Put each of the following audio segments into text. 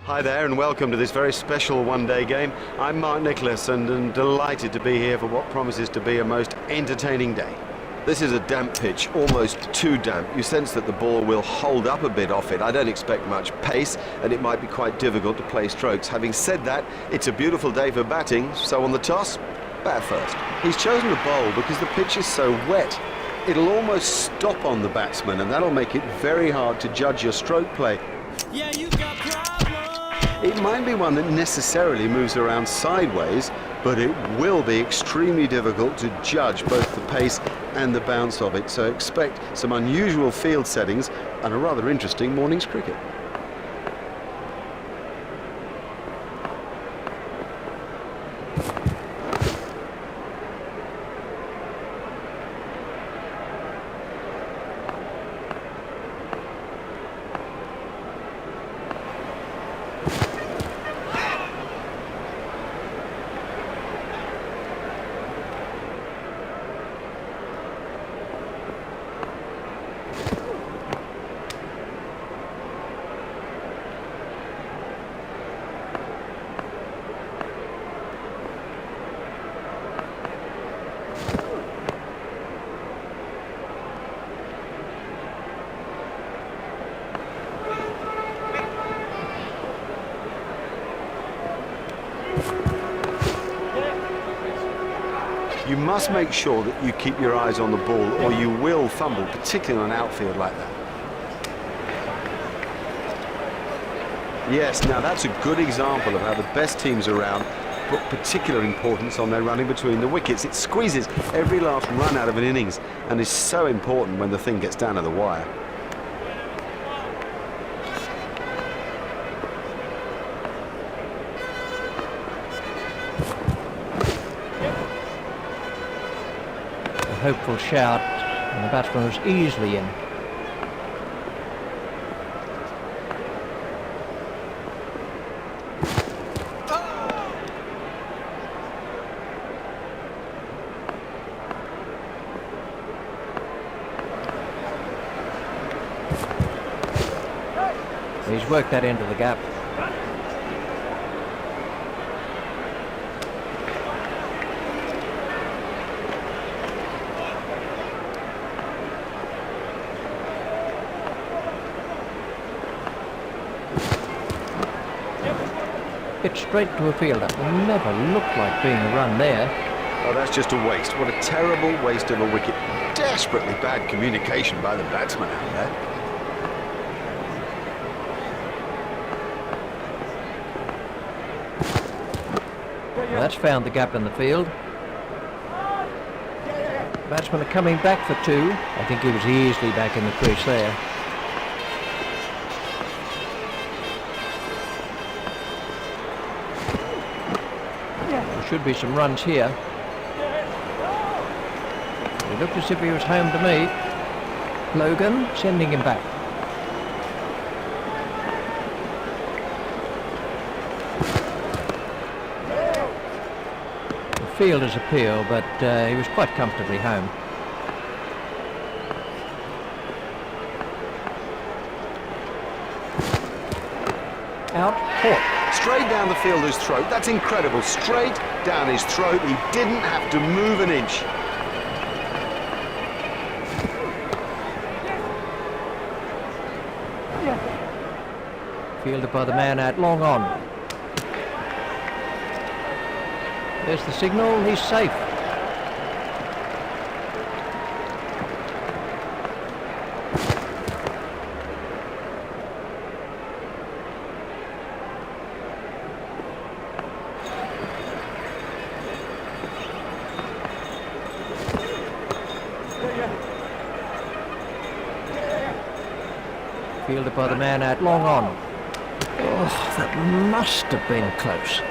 Hi there and welcome to this very special one-day game. I'm Mark Nicholas and I'm delighted to be here for what promises to be a most entertaining day. This is a damp pitch, almost too damp. You sense that the ball will hold up a bit off it. I don't expect much pace and it might be quite difficult to play strokes. Having said that, it's a beautiful day for batting, so on the toss, bat first. He's chosen to bowl because the pitch is so wet. It'll almost stop on the batsman and that'll make it very hard to judge your stroke play. Yeah, you got problems. It might be one that necessarily moves around sideways, but it will be extremely difficult to judge both the pace and the bounce of it. So expect some unusual field settings and a rather interesting morning's cricket. You must make sure that you keep your eyes on the ball or you will fumble, particularly on an outfield like that. Yes, now that's a good example of how the best teams around put particular importance on their running between the wickets. It squeezes every last run out of an innings and is so important when the thing gets down to the wire. Hopeful shout, and the batsman was easily in. He's worked that into the gap. Hit straight to a fielder. Never looked like being a run there. Oh, that's just a waste. What a terrible waste of a wicket. Desperately bad communication by the batsman out there. Well, that's found the gap in the field. Batsmen are coming back for two. I think he was easily back in the crease there. Should be some runs here. It looked as if he was home to me. Logan sending him back. The fielder's appeal, but he was quite comfortably home. Out, caught. Straight down the fielder's throat. That's incredible. Straight down his throat. He didn't have to move an inch. Fielded by the man out long on. There's the signal. He's safe. Fielded by the man out long on. Oh, that must have been close.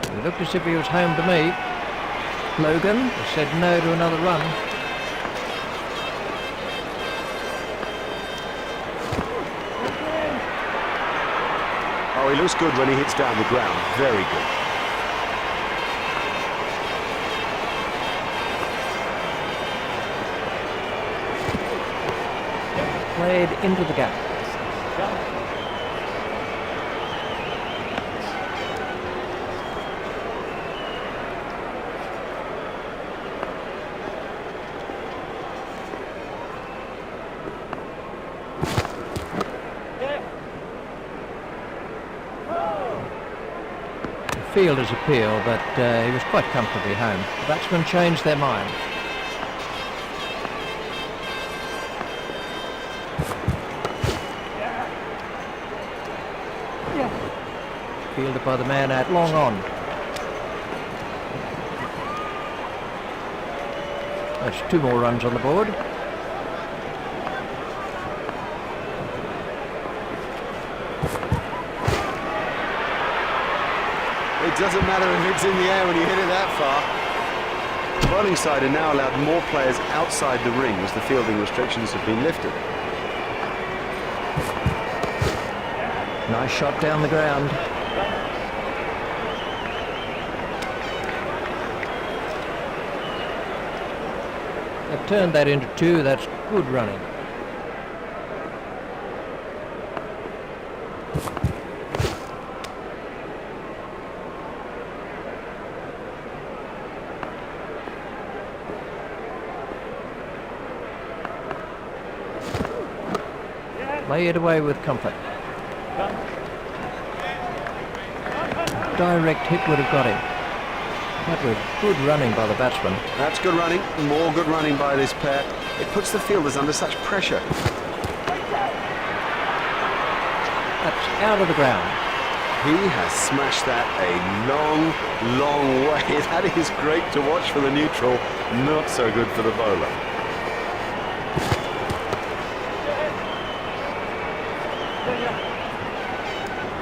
It looked as if he was home to me. Logan said no to another run. Oh, he looks good when he hits down the ground. Very good. Played into the gap. The fielder's appeal, but he was quite comfortably home. The batsmen changed their mind. Fielded by the man out, long on. That's 2 more runs on the board. It doesn't matter if it's in the air when you hit it that far. The bowling side are now allowed more players outside the ring as the fielding restrictions have been lifted. Nice shot down the ground. They've turned that into 2. That's good running. Lay it away with comfort. Direct hit would have got him. That was good running by the batsman. That's good running, more good running by this pair. It puts the fielders under such pressure. That's out of the ground. He has smashed that a long, long way. That is great to watch for the neutral, not so good for the bowler.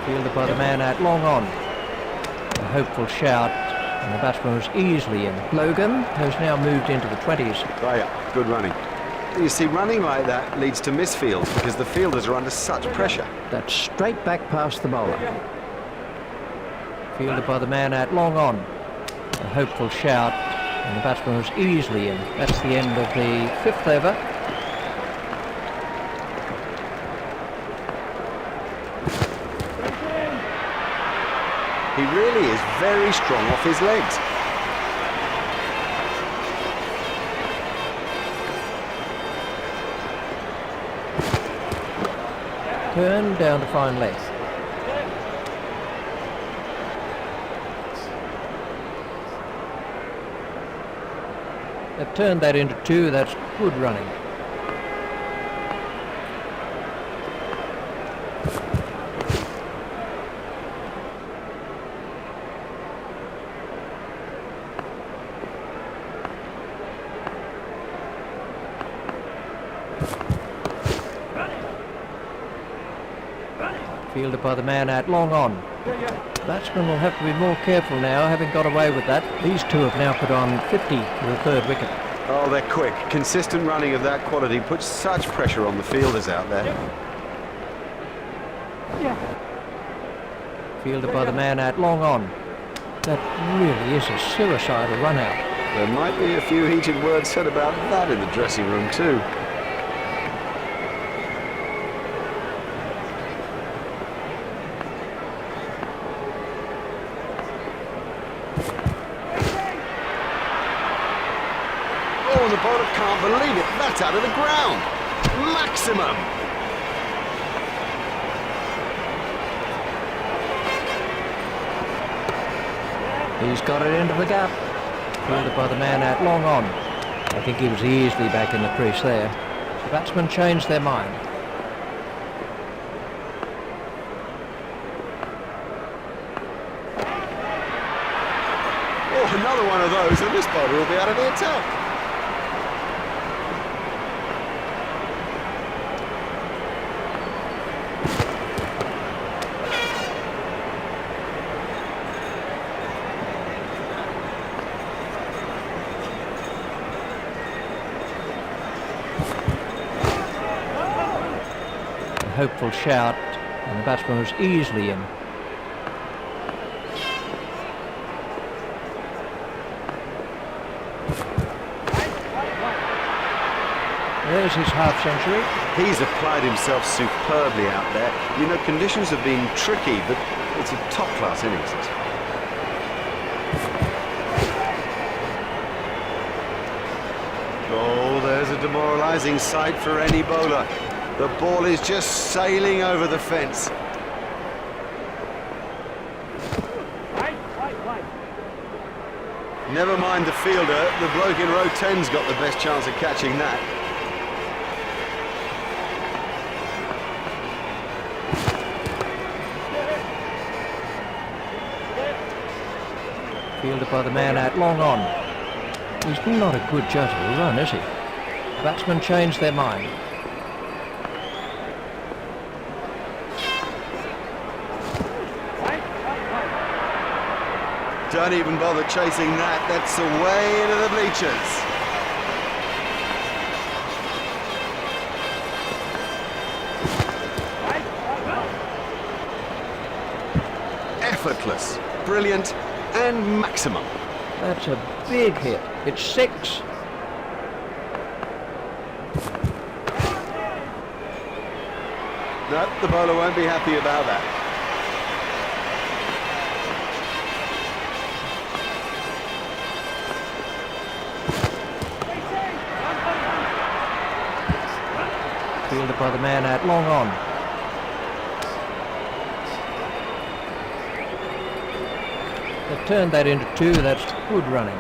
Fielded by the man out, long on. A hopeful shout, and the batsman was easily in. Logan has now moved into the 20s. Oh yeah, good running. You see, running like that leads to misfields because the fielders are under such pressure. That's straight back past the bowler. Fielded by the man out, long on. A hopeful shout, and the batsman was easily in. That's the end of the 5th over. He really is very strong off his legs. Turn down to fine length. They've turned that into 2. That's good running. Fielded by the man out, long on. Batsmen will have to be more careful now, having got away with that. These 2 have now put on 50 for the 3rd wicket. Oh, they're quick. Consistent running of that quality puts such pressure on the fielders out there. Fielded by the man out, long on. That really is a suicidal run out. There might be a few heated words said about that in the dressing room too. Oh, and the bowler can't believe it. That's out of the ground. Maximum. He's got it into the gap. Fielded by the man out, long on. I think he was easily back in the crease there. The batsmen changed their mind. Oh, another one of those, and this bowler will be out of the attack. Hopeful shout, and the batsman was easily in. There's his half-century. He's applied himself superbly out there. You know, conditions have been tricky, but it's a top-class innings. Oh, there's a demoralising sight for any bowler. The ball is just sailing over the fence. Never mind the fielder, the bloke in row 10's got the best chance of catching that. Fielded by the man out long on. He's not a good judge of a run, is he? Batsmen changed their mind. Don't even bother chasing that. That's away into the bleachers. Effortless, brilliant, and maximum. That's a big hit. It's 6. No, the bowler won't be happy about that. Fielded by the man out long on. They've turned that into 2. That's good running.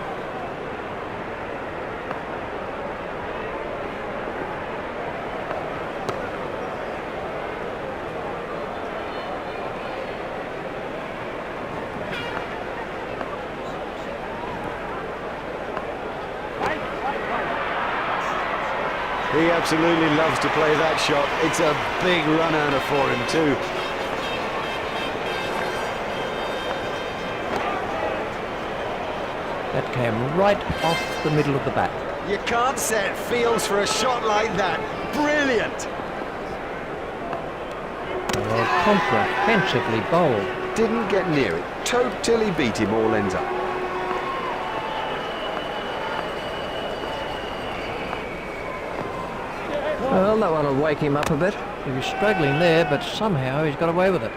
He absolutely loves to play that shot. It's a big run earner for him too. That came right off the middle of the bat. You can't set fields for a shot like that. Brilliant! Oh, comprehensively bowled. Didn't get near it. Totally beat him all ends up. Well, that one will wake him up a bit. He was struggling there, but somehow he's got away with it.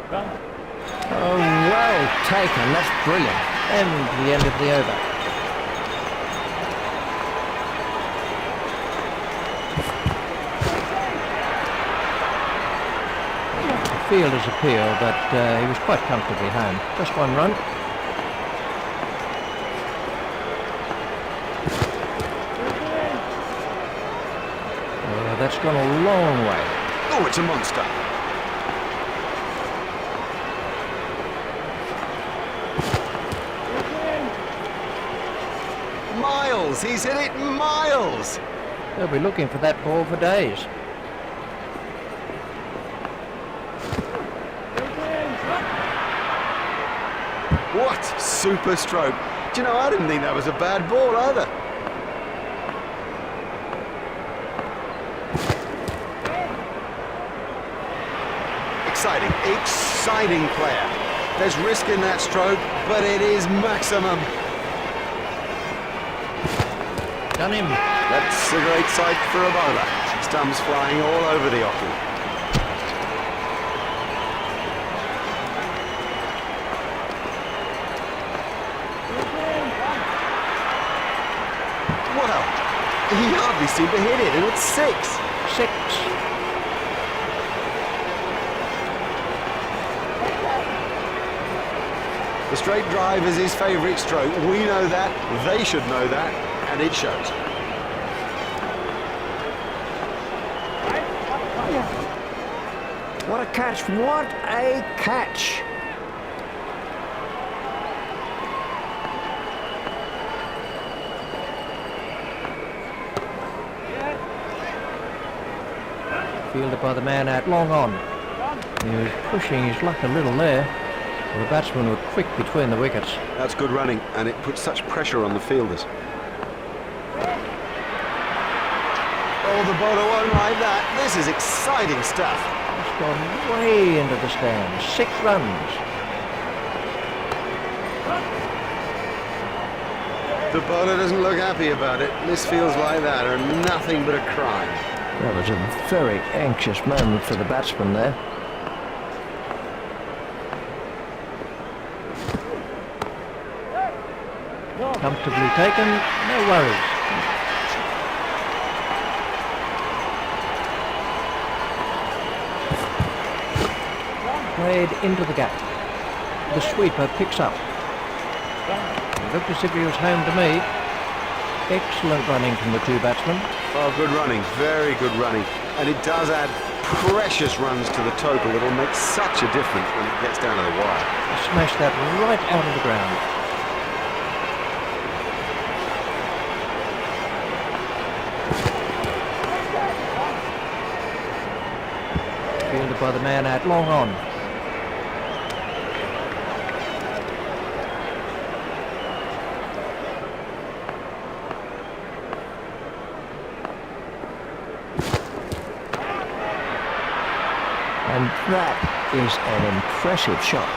Oh, well taken. That's brilliant. And the end of the over. The fielder's appeal, but he was quite comfortably home. Just 1 run. That's gone a long way. Oh, it's a monster. Miles! He's hit it miles! They'll be looking for that ball for days. What super stroke. Do you know, I didn't think that was a bad ball either. Exciting player. There's risk in that stroke, but it is maximum. Done him. That's a great sight for a bowler. Stumps flying all over the offing. Well, he hardly seemed to hit it, and it's 6. 6. The straight drive is his favourite stroke. We know that, they should know that, and it shows. What a catch, what a catch! Fielded by the man out long on. He was pushing his luck a little there. The batsmen were quick between the wickets. That's good running, and it puts such pressure on the fielders. Oh, the bowler won't like that. This is exciting stuff. It's gone way into the stands. 6 runs. The bowler doesn't look happy about it. Misfields like that are nothing but a crime. That was a very anxious moment for the batsman there. Comfortably taken, no worries. Played into the gap. The sweeper picks up. It looked as if he was home to me. Excellent running from the two batsmen. Oh, good running, very good running. And it does add precious runs to the total. It'll make such a difference when it gets down to the wire. He smashed that right out of the ground. Fielded by the man out long on. And that is an impressive shot.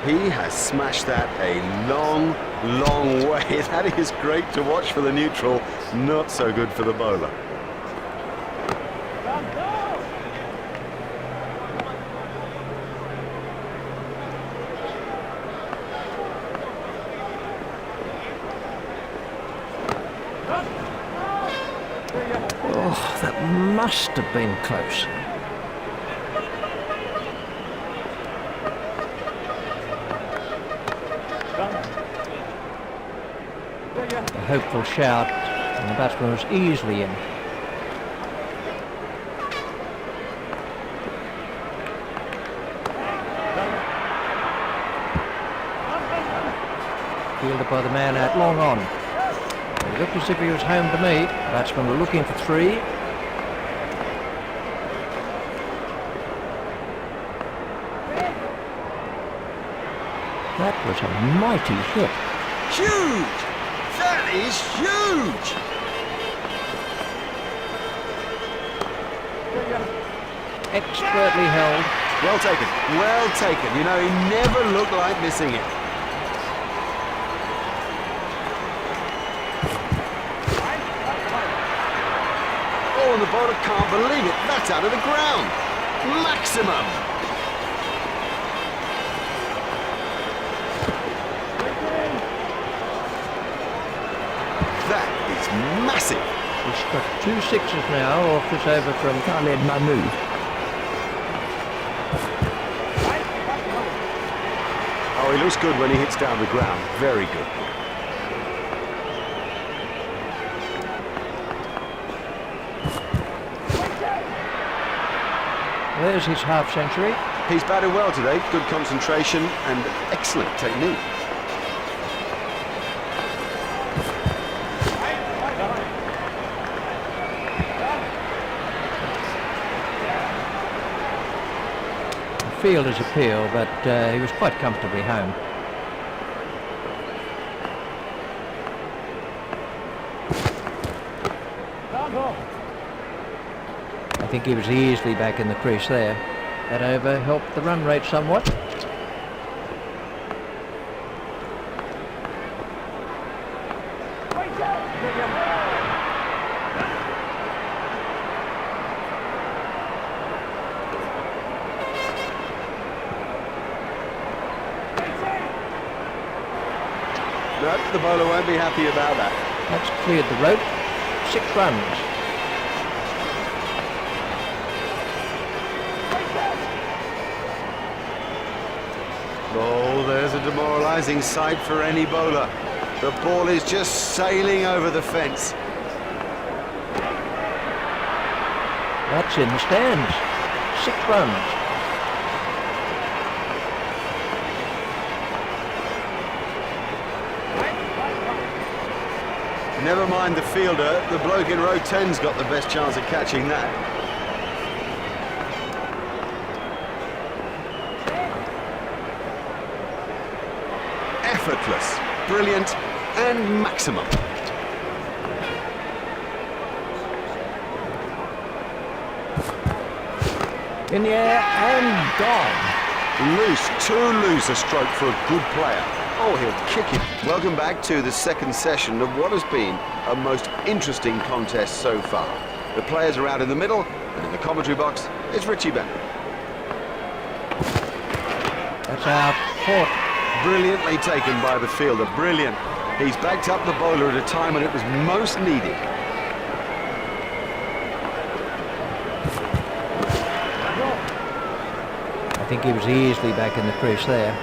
He has smashed that a long, long way. That is great to watch for the neutral, not so good for the bowler. Oh, that must have been close. A hopeful shout, and the batsman was easily in. Fielded by the man out long on. It looked as if he was home to me. The batsmen were looking for three. That was a mighty hit. Huge! That is huge! Expertly held. Well taken, well taken. You know, he never looked like missing it. Oh, and the bowler can't believe it. That's out of the ground. Maximum. That is massive. He's struck 2 sixes now off this over from Khalid Mahmood. Oh, he looks good when he hits down the ground. Very good. There's his half century. He's batted well today. Good concentration and excellent technique. Fielder's appeal, but he was quite comfortably home. I think he was easily back in the crease there. That over helped the run rate somewhat. No, the bowler won't be happy about that. That's cleared the rope. 6 runs. Oh, there's a demoralising sight for any bowler. The ball is just sailing over the fence. That's in the stands. 6 runs. Never mind the fielder, the bloke in row 10's got the best chance of catching that. Effortless, brilliant, and maximum. In the air and gone. Loose, too loose a stroke for a good player. Oh, he'll kick it. Welcome back to the second session of what has been a most interesting contest so far. The players are out in the middle, and in the commentary box, it's Richie Bennett. That's out. Caught. Brilliantly taken by the fielder, brilliant. He's backed up the bowler at a time when it was most needed. I think he was easily back in the crease there.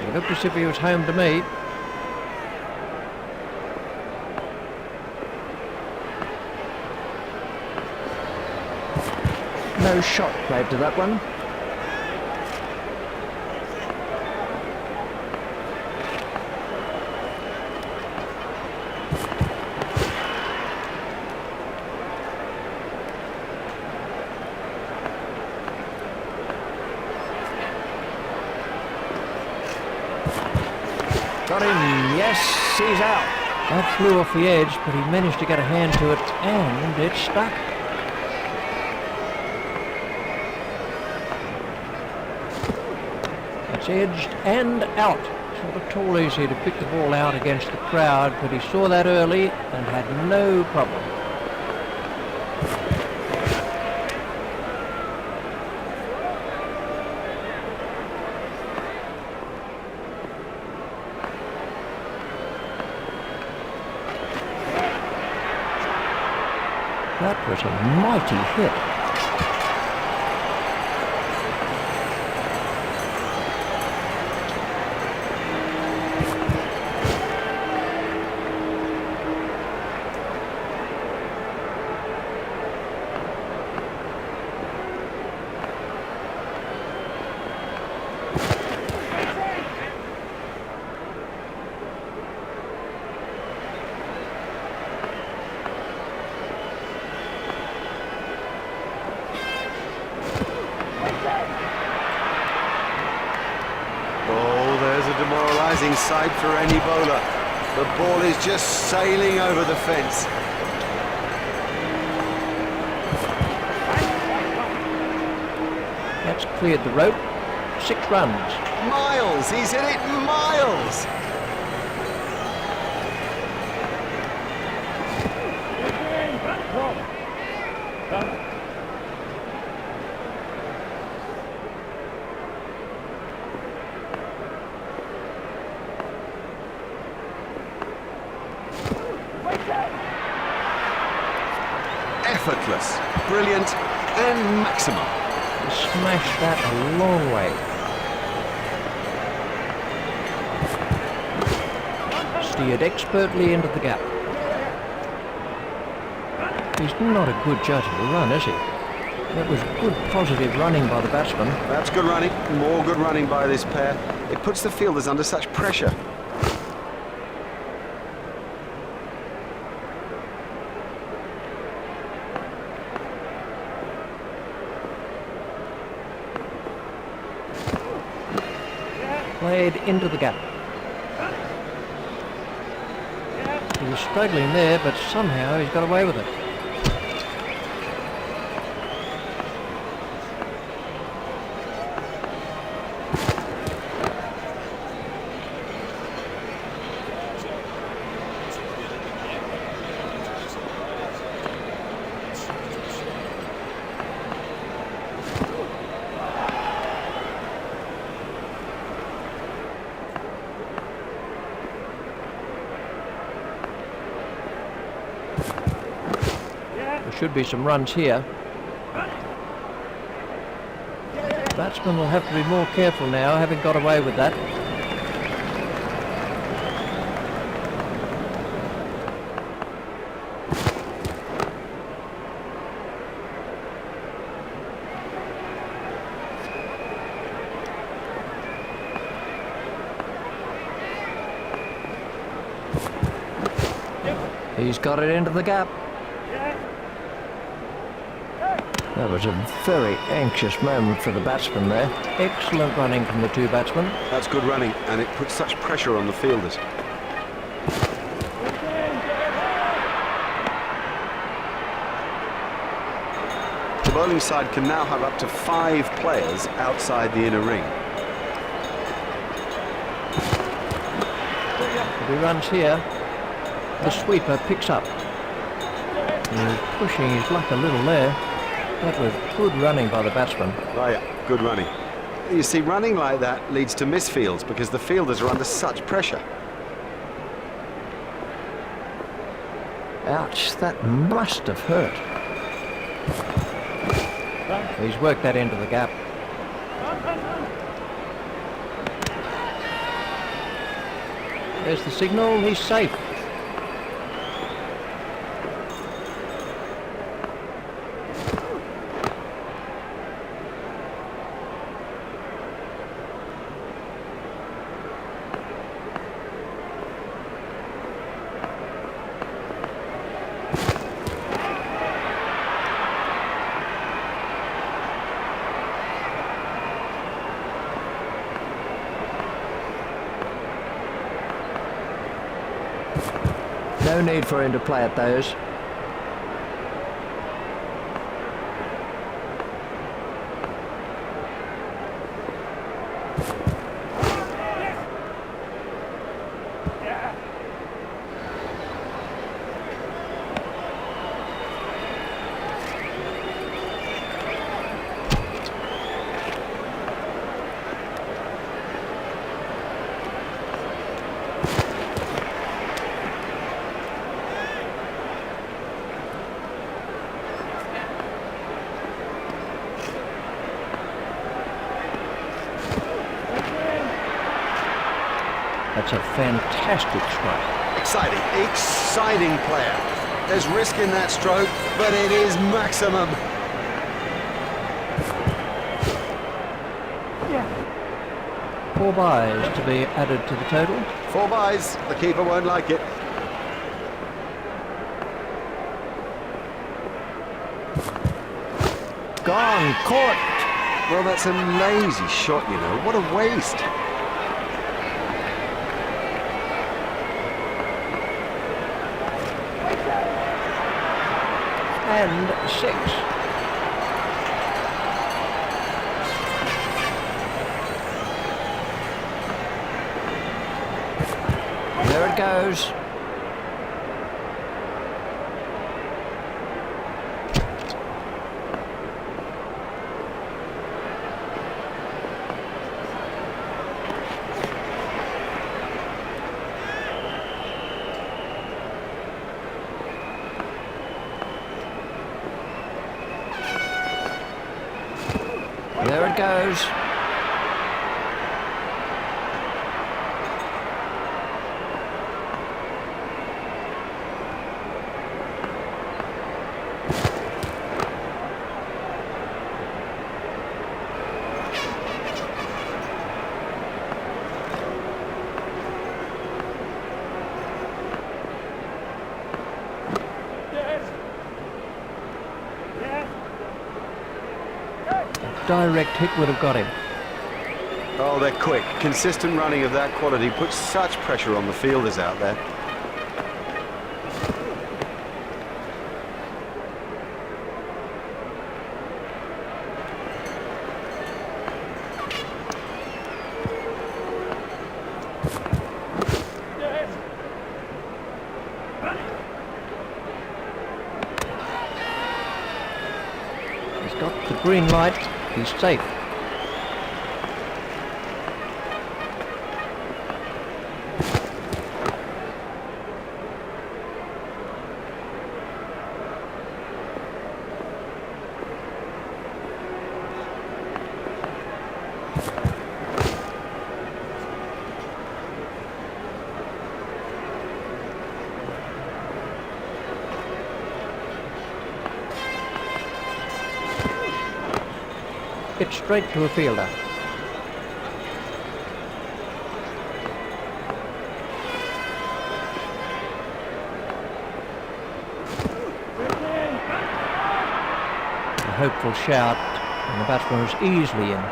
It looked as if he was home to me. No shot played to that one. Got him, yes, he's out. That flew off the edge, but he managed to get a hand to it, and it stuck. It's edged and out. Sort of tall easy to pick the ball out against the crowd, but he saw that early and had no problem. That was a mighty hit. Oh, there's a demoralising sight for any bowler. The ball is just sailing over the fence. That's cleared the rope. 6 runs. Miles, he's hit it miles. Effortless, brilliant, and maximum. Smashed that a long way. Steered expertly into the gap. He's not a good judge of a run, is he? That was good positive running by the batsman. That's good running, more good running by this pair. It puts the fielders under such pressure. Played into the gap. He was struggling there, but somehow he's got away with it. There should be some runs here. The batsman will have to be more careful now, having got away with that. He's got it into the gap. That was a very anxious moment for the batsman there. Excellent running from the two batsmen. That's good running, and it puts such pressure on the fielders. The bowling side can now have up to 5 players outside the inner ring. If he runs here, the sweeper picks up. He's pushing his luck a little there. That was good running by the batsman. Oh yeah, good running. You see, running like that leads to misfields because the fielders are under such pressure. Ouch, that must have hurt. He's worked that into the gap. There's the signal, he's safe. No need for him to play at those. That's a fantastic strike. Exciting player. There's risk in that stroke, but it is maximum. 4 byes to be added to the total. 4 byes. The keeper won't like it. Gone, caught. Well, that's a lazy shot, you know. What a waste. And 6. There it goes. There it goes. Direct hit would have got him. Oh, they're quick. Consistent running of that quality puts such pressure on the fielders out there. He's got the green light. He's safe. It's straight to a fielder. hopeful shout, and the batsman was easily in.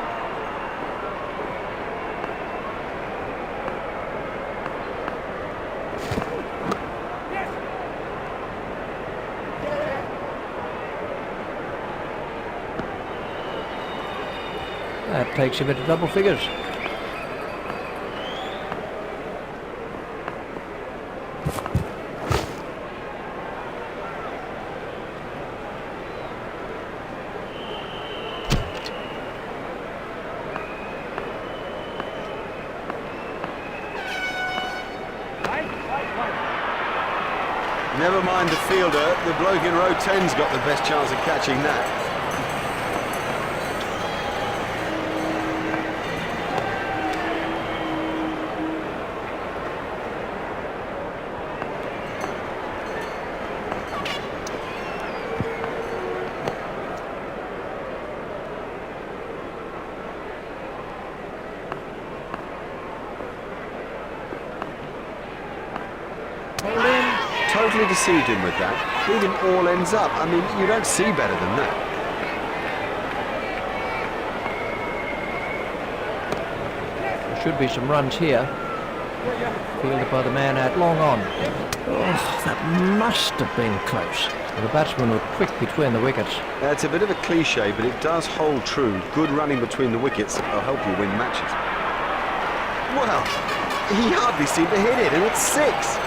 That takes him into double figures. Never mind the fielder, the bloke in row 10's got the best chance of catching that. Totally deceived him with that. Leave him all ends up. I mean, you don't see better than that. There should be some runs here. Fielded by the man out long on. Oh, that must have been close. The batsman were quick between the wickets. It's a bit of a cliche, but it does hold true. Good running between the wickets will help you win matches. Well, he hardly seemed to hit it, and it's 6.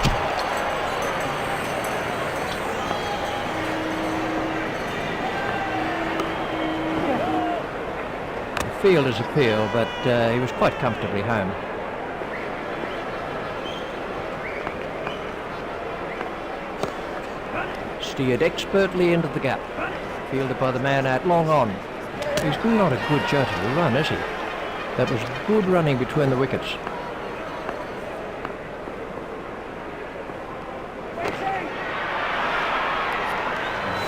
Fielder's appeal, but he was quite comfortably home. Steered expertly into the gap. Fielded by the man out long on. He's not a good judge of the run, is he? That was good running between the wickets.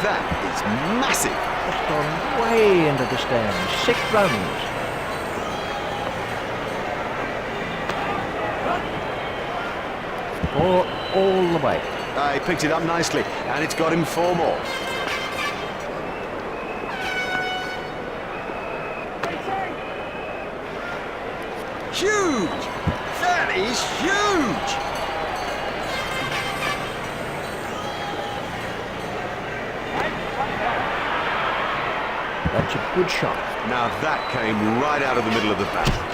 That is massive. It's gone way into the stands. 6 runs. All the way. He picked it up nicely, and it's got him 4 more. Huge! That is huge! That's a good shot. Now that came right out of the middle of the bat.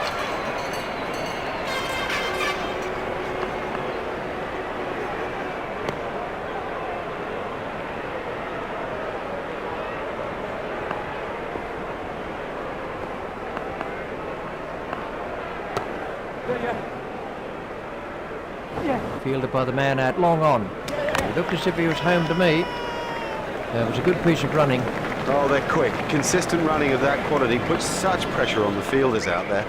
Fielded by the man out long on. He looked as if he was home to me. That was a good piece of running. Oh, they're quick. Consistent running of that quality puts such pressure on the fielders out there.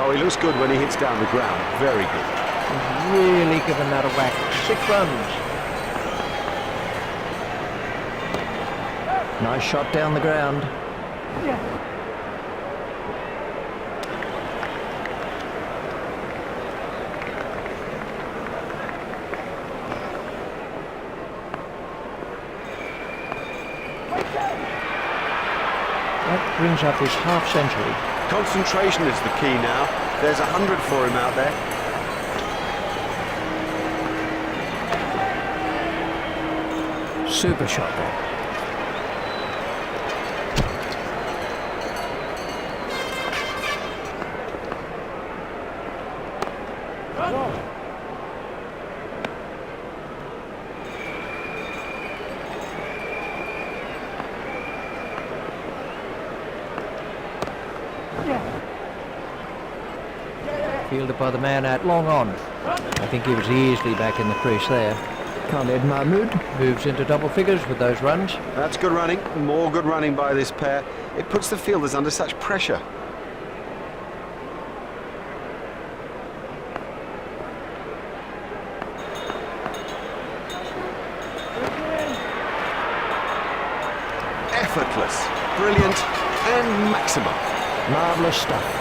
Oh, he looks good when he hits down the ground. Very good. He's really given that a whack. 6 runs. Nice shot down the ground. That brings up his half-century. Concentration is the key now. There's 100 for him out there. Super shot there. Fielded by the man out long on. I think he was easily back in the crease there. Khalid Mahmood moves into double figures with those runs. That's good running. More good running by this pair. It puts the fielders under such pressure. Effortless, brilliant, and maximum. Marvellous stuff.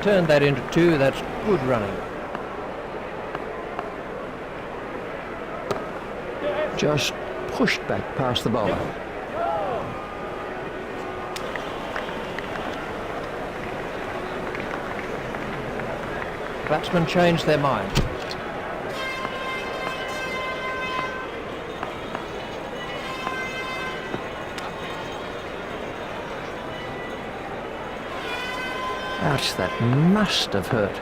turned that into 2. That's good running. Just pushed back past the bowler. Batsmen changed their mind. Ouch, that must have hurt.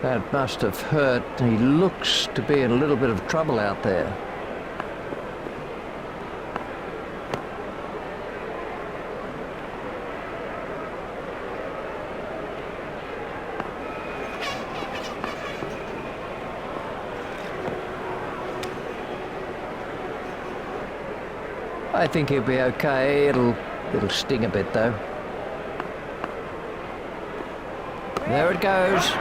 That must have hurt. He looks to be in a little bit of trouble out there. I think he'll be okay. It'll sting a bit though. There it goes.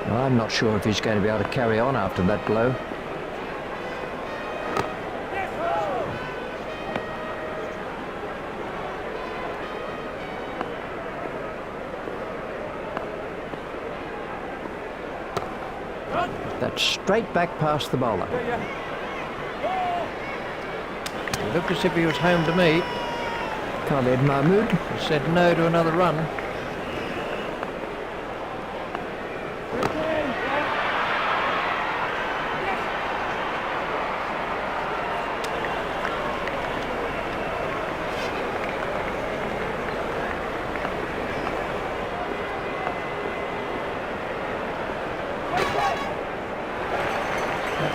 I'm not sure if he's going to be able to carry on after that blow. That's straight back past the bowler. It looked as if he was home to me. Khalid Mahmood has said no to another run.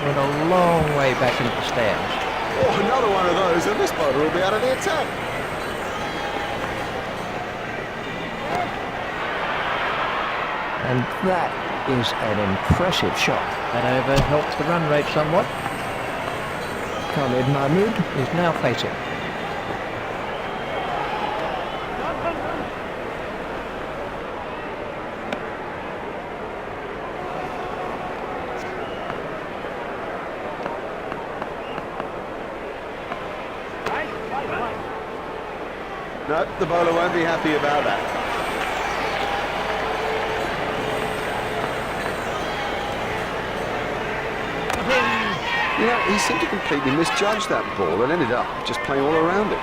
Went a long way back into the stands. Oh, another one of those, and this bowler will be out of the attack. And that is an impressive shot. That over helps the run rate somewhat. Khalid Mahmood is now facing. No, the bowler won't be happy about that. You know, he seemed to completely misjudge that ball and ended up just playing all around it.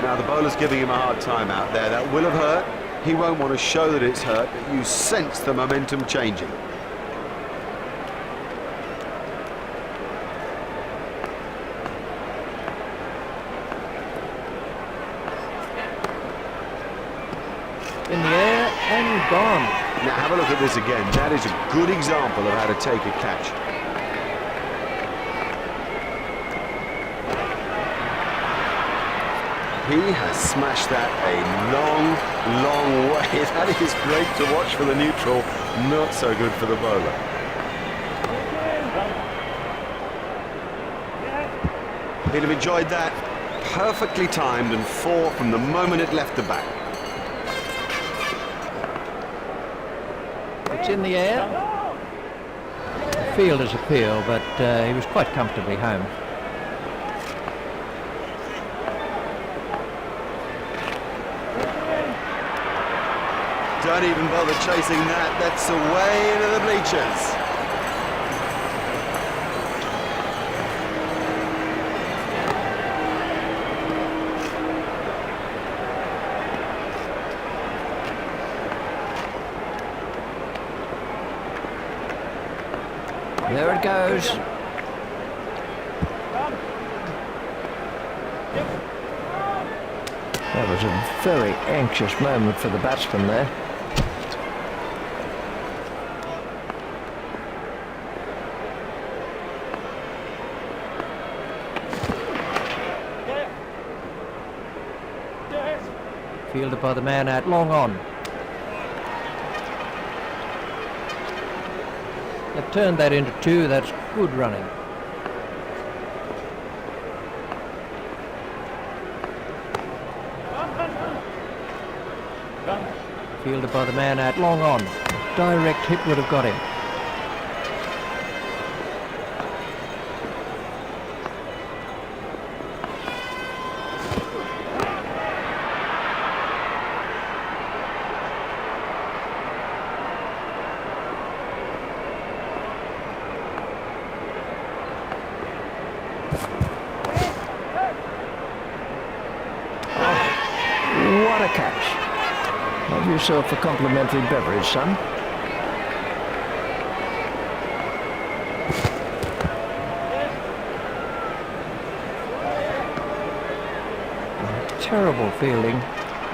Now the bowler's giving him a hard time out there. That will have hurt. He won't want to show that it's hurt, but you sense the momentum changing. In the air and gone. Now have a look at this again. That is a good example of how to take a catch. He has smashed that a long, long way. That is great to watch for the neutral, not so good for the bowler. He'd have enjoyed that. Perfectly timed and 4 from the moment it left the bat. It's in the air. The fielder's appeal, but he was quite comfortably home. Don't even bother chasing that. That's away into the bleachers. There it goes. That was a very anxious moment for the batsman there. Fielded by the man out long on. They've turned that into 2. That's good running. Fielded by the man out long on. A direct hit would have got him. What a catch. Have yourself a complimentary beverage, son. Terrible fielding.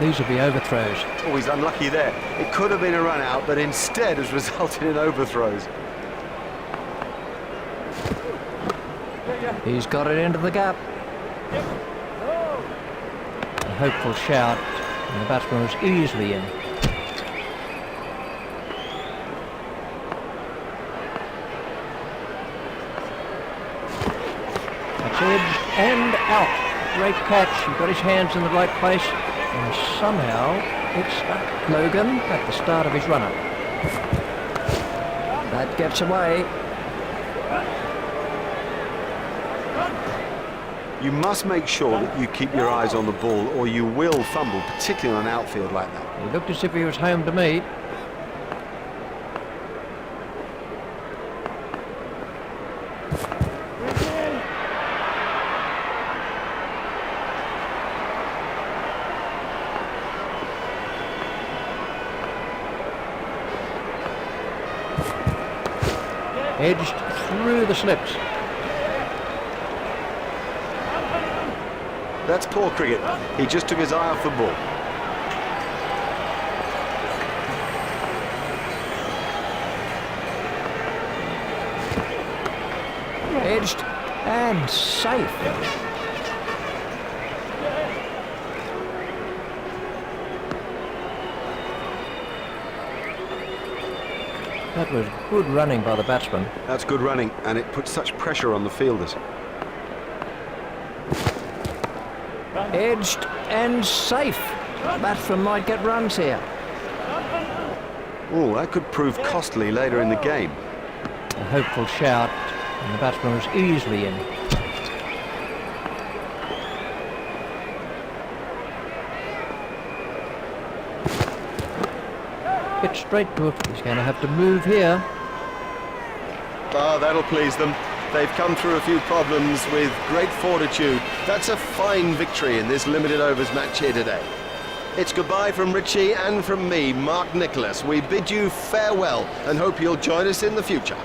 These will be overthrows. Oh, he's unlucky there. It could have been a run out, but instead has resulted in overthrows. He's got it into the gap. A hopeful shout, and the batsman was easily in. That's edged and out. Great catch. He got his hands in the right place, and somehow it stuck Logan at the start of his run-up. That gets away. You must make sure that you keep your eyes on the ball, or you will fumble, particularly on an outfield like that. He looked as if he was home to me. Edged through the slips. That's poor cricket. He just took his eye off the ball. Edged and safe. That was good running by the batsman. That's good running, and it puts such pressure on the fielders. Edged and safe. The batsman might get runs here. Oh, that could prove costly later in the game. A hopeful shout, and the batsman was easily in. Hit straight to it. He's going to have to move here. Ah, that'll please them. They've come through a few problems with great fortitude. That's a fine victory in this limited overs match here today. It's goodbye from Richie and from me, Mark Nicholas. We bid you farewell and hope you'll join us in the future.